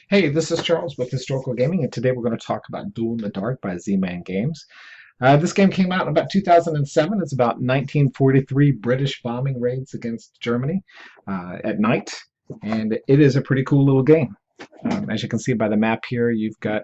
Hey, this is Charles with Historical Gaming, and today we're going to talk about Duel in the Dark by Zman Games. This game came out in about 2007. It's about 1943 British bombing raids against Germany at night, and it is a pretty cool little game. As you can see by the map here, you've got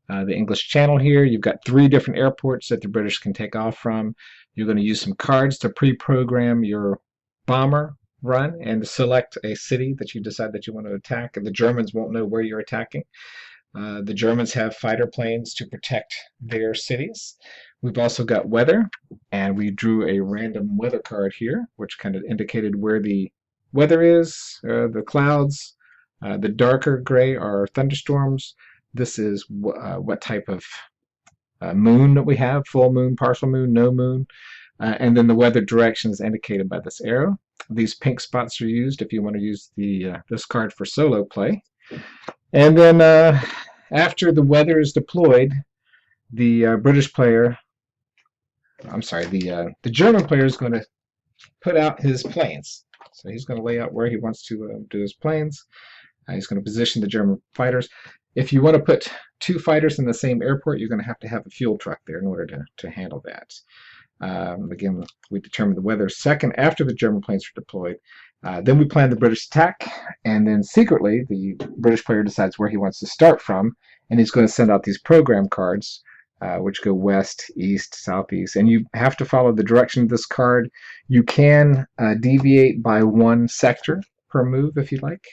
the English Channel here. You've got 3 different airports that the British can take off from. You're going to use some cards to pre-program your bomber run and select a city that you decide that you want to attack, and the Germans won't know where you're attacking. The Germans have fighter planes to protect their cities. We've also got weather, and we drew a random weather card here, which kind of indicated where the weather is, the clouds. The darker gray are thunderstorms. This is what type of moon that we have: full moon, partial moon, no moon. And then the weather direction is indicated by this arrow. These pink spots are used if you want to use this card for solo play. And then after the weather is deployed, the British player, I'm sorry, the German player is going to put out his planes. So he's going to lay out where he wants to do his planes. He's going to position the German fighters. If you want to put 2 fighters in the same airport, you're going to have a fuel truck there in order to handle that. Again, we determine the weather second after the German planes are deployed. Then we plan the British attack, and then secretly the British player decides where he wants to start from, and he's going to send out these program cards, which go west, east, southeast, and you have to follow the direction of this card. You can deviate by 1 sector per move if you like,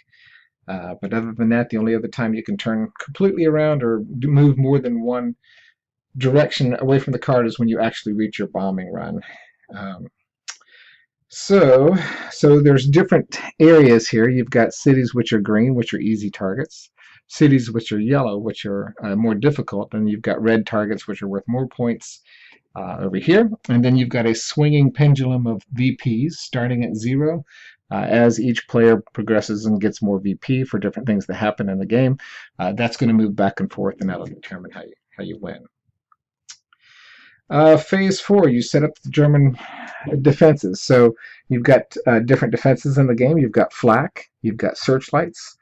but other than that, the only other time you can turn completely around or move more than 1 direction away from the card is when you actually reach your bombing run. So there's different areas here. You've got cities which are green, which are easy targets, cities which are yellow, which are more difficult, and you've got red targets which are worth more points over here. And then you've got a swinging pendulum of VPs starting at 0. As each player progresses and gets more VP for different things that happen in the game, that's going to move back and forth, and that'll determine how you win. Phase 4, you set up the German defenses. So you've got different defenses in the game. You've got flak, you've got searchlights,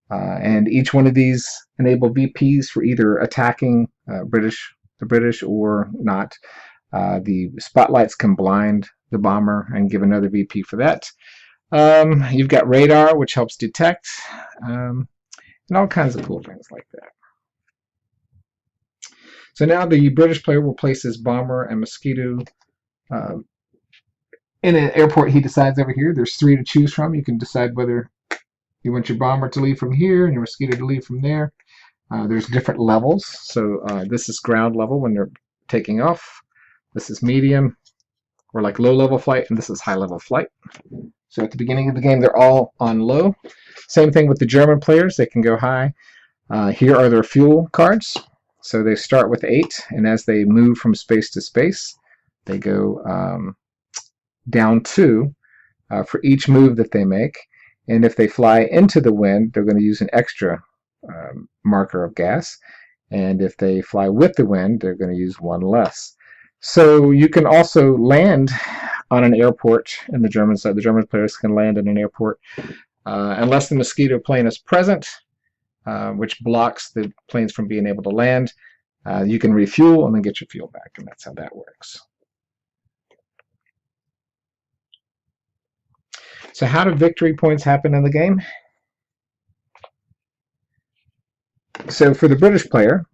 and each one of these enable VPs for either attacking the British or not. The spotlights can blind the bomber and give another VP for that. You've got radar, which helps detect, and all kinds of cool things like that. So now the British player will place his bomber and mosquito in an airport he decides over here. There's 3 to choose from. You can decide whether you want your bomber to leave from here and your mosquito to leave from there. There's different levels. So this is ground level when they're taking off. This is medium, or like low-level flight, and this is high-level flight. So at the beginning of the game, they're all on low. Same thing with the German players. They can go high. Here are their fuel cards. So they start with 8, and as they move from space to space, they go down 2 for each move that they make. And if they fly into the wind, they're going to use an extra marker of gas. And if they fly with the wind, they're going to use 1 less. So you can also land on an airport in the German side. The German players can land in an airport unless the mosquito plane is present, which blocks the planes from being able to land. You can refuel and then get your fuel back, and that's how that works. So how do victory points happen in the game? So for the British player,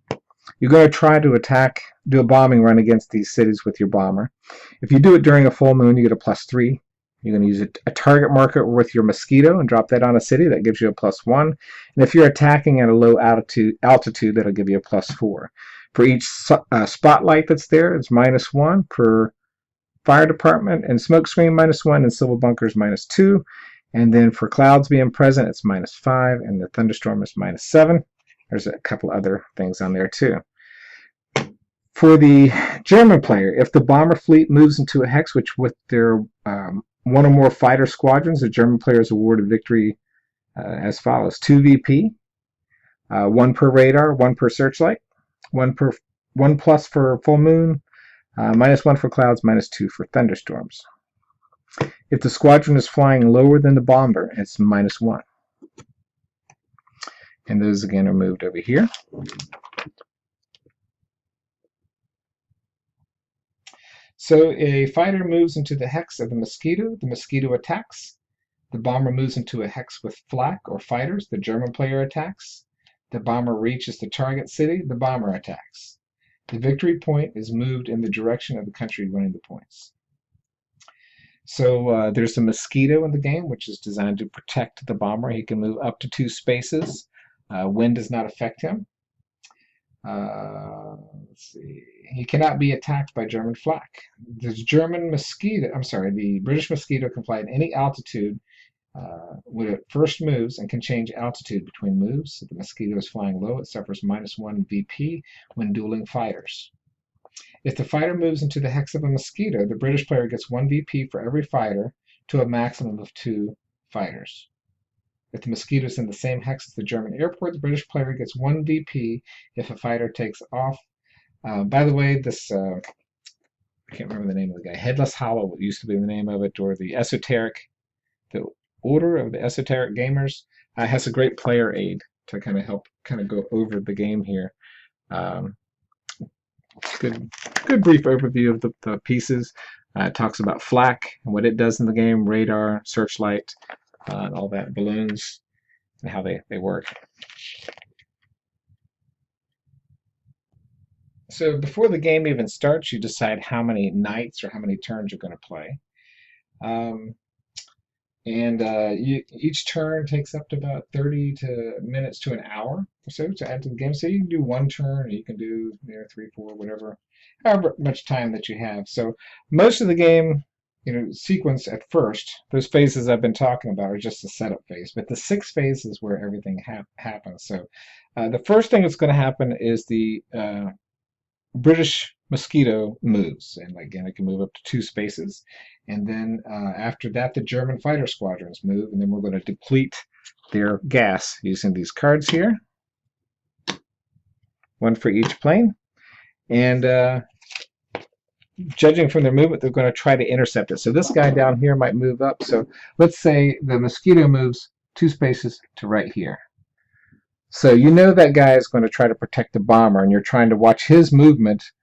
you're going to try to do a bombing run against these cities with your bomber. If you do it during a full moon, you get a +3. You're going to use a target marker with your mosquito and drop that on a city. That gives you a +1. And if you're attacking at a low altitude, that'll give you a +4. For each spotlight that's there, it's -1. Per fire department and smoke screen, -1, and civil bunkers, -2. And then for clouds being present, it's -5, and the thunderstorm is -7. There's a couple other things on there too. For the German player, if the bomber fleet moves into a hex, which with their 1 or more fighter squadrons, the German player is awarded victory as follows: 2 VP, 1 per radar, 1 per searchlight, 1 plus for full moon, -1 for clouds, -2 for thunderstorms. If the squadron is flying lower than the bomber, it's -1. And those again are moved over here. So a fighter moves into the hex of the mosquito attacks. The bomber moves into a hex with flak or fighters, the German player attacks. The bomber reaches the target city, the bomber attacks. The victory point is moved in the direction of the country winning the points. So there's a mosquito in the game, which is designed to protect the bomber. He can move up to 2 spaces. Wind does not affect him. Let's see. He cannot be attacked by German flak. The British mosquito can fly at any altitude when it first moves and can change altitude between moves. If the mosquito is flying low, it suffers -1 VP when dueling fighters. If the fighter moves into the hex of a mosquito, the British player gets 1 VP for every fighter to a maximum of 2 fighters. If the mosquito is in the same hex as the German airport, the British player gets 1 VP if a fighter takes off. By the way, this I can't remember the name of the guy. Headless Hollow used to be the name of it, or the Order of the Esoteric Gamers has a great player aid to kind of help go over the game here. Good brief overview of the pieces. It talks about flak and what it does in the game, radar, searchlight, and all that, balloons, and how they work. So before the game even starts, you decide how many knights or how many turns you're going to play. Each turn takes up to about 30 minutes to an hour or so to add to the game. So you can do 1 turn, or you can do 3, 4, whatever, however much time that you have. So most of the game, sequence at first, those phases I've been talking about are just the setup phase. But the 6 phase is where everything happens. So the first thing that's going to happen is the British mosquito moves, and again, it can move up to 2 spaces. And then after that, the German fighter squadrons move, and then we're going to deplete their gas using these cards here, 1 for each plane. And judging from their movement, they're going to try to intercept it. So this guy down here might move up. So let's say the mosquito moves 2 spaces to right here. So that guy is going to try to protect the bomber, and you're trying to watch his movement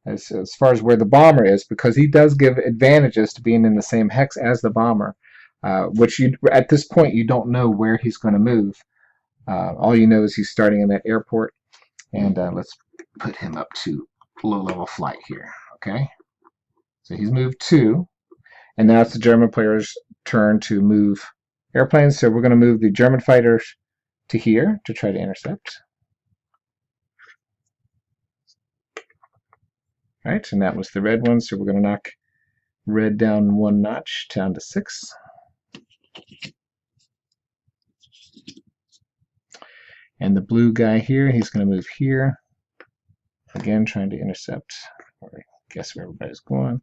as far as where the bomber is, because he does give advantages to being in the same hex as the bomber, which at this point you don't know where he's going to move. All you know is he's starting in that airport, and let's put him up to low-level flight here. Okay, so he's moved 2, and now it's the German player's turn to move airplanes. So we're going to move the German fighters to here to try to intercept. All right, and that was the red one, so we're going to knock red down 1 notch, down to 6. And the blue guy here, he's going to move here, again trying to intercept, or guess where everybody's going.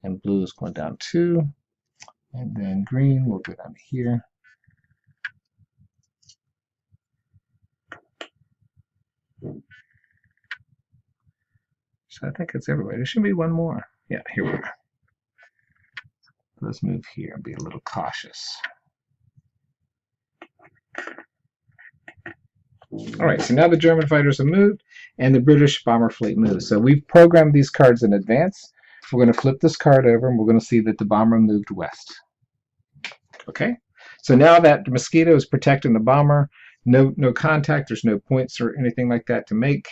And blue is going down 2, and then green will go down to here. So I think it's everybody. There should be 1 more. Yeah, here we are. Let's move here and be a little cautious. All right, so now the German fighters have moved, and the British bomber fleet moves. So we've programmed these cards in advance. We're going to flip this card over, and we're going to see that the bomber moved west. Okay, so now that the mosquito is protecting the bomber, no contact, there's no points or anything like that to make.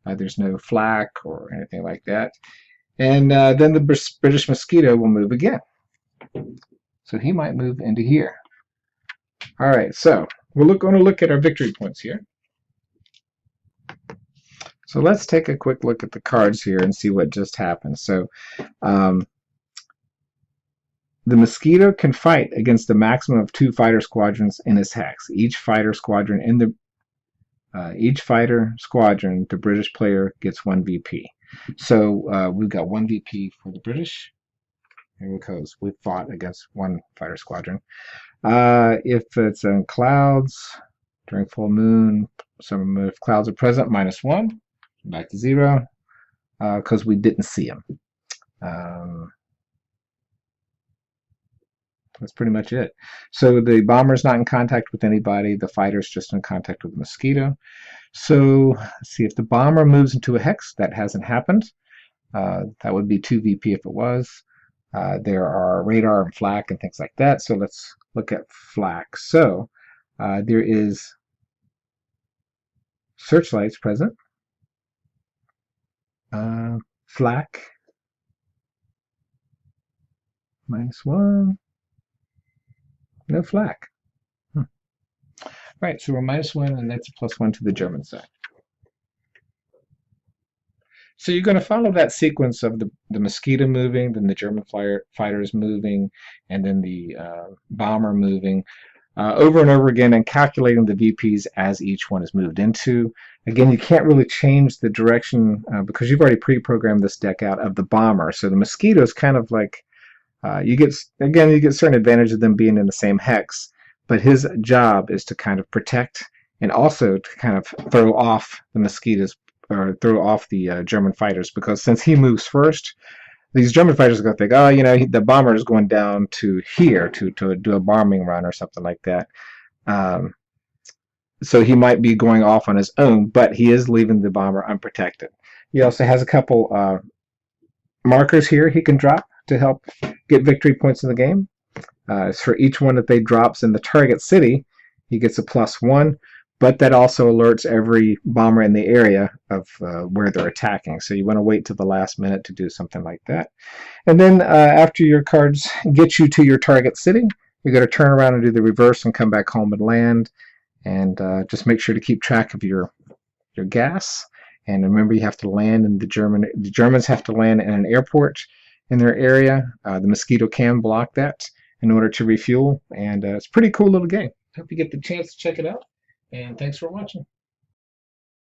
There's no flak or anything like that. And then the British mosquito will move again. So he might move into here. All right, so we're going to look at our victory points here. So let's take a quick look at the cards here and see what just happened. So the mosquito can fight against a maximum of 2 fighter squadrons in his hex. Each fighter squadron, the British player gets 1 VP. So we've got 1 VP for the British. Here it goes. We fought against 1 fighter squadron. If it's in clouds during full moon, if clouds are present, -1, back to 0, because we didn't see them. That's pretty much it. So the bomber's not in contact with anybody. The fighter's just in contact with the mosquito. So let's see, if the bomber moves into a hex, that hasn't happened. That would be 2 VP if it was. There are radar and flak and things like that. So let's look at flak. So there is searchlights present. Flak, -1. No flak. Right, so we're -1, and that's a +1 to the German side. So you're going to follow that sequence of the mosquito moving, then the German fighters moving, and then the bomber moving over and over again, and calculating the VPs as each one is moved into. Again, you can't really change the direction because you've already pre-programmed this deck out of the bomber. So the mosquito is kind of like, you get certain advantage of them being in the same hex, but his job is to kind of protect and also to kind of throw off the mosquitoes, or throw off the German fighters, because since he moves first, these German fighters are going to think, oh, you know, the bomber is going down to here to do a bombing run or something like that. So he might be going off on his own, but he is leaving the bomber unprotected. He also has a couple markers here he can drop to help get victory points in the game. For each one that they drops in the target city, he gets a +1. But that also alerts every bomber in the area of where they're attacking. So you want to wait till the last minute to do something like that. And then after your cards get you to your target city, you're going to turn around and do the reverse and come back home and land. And just make sure to keep track of your gas. And remember, you have to land in the Germans have to land in an airport in their area. The mosquito can block that in order to refuel. And it's a pretty cool little game. Hope you get the chance to check it out. And thanks for watching.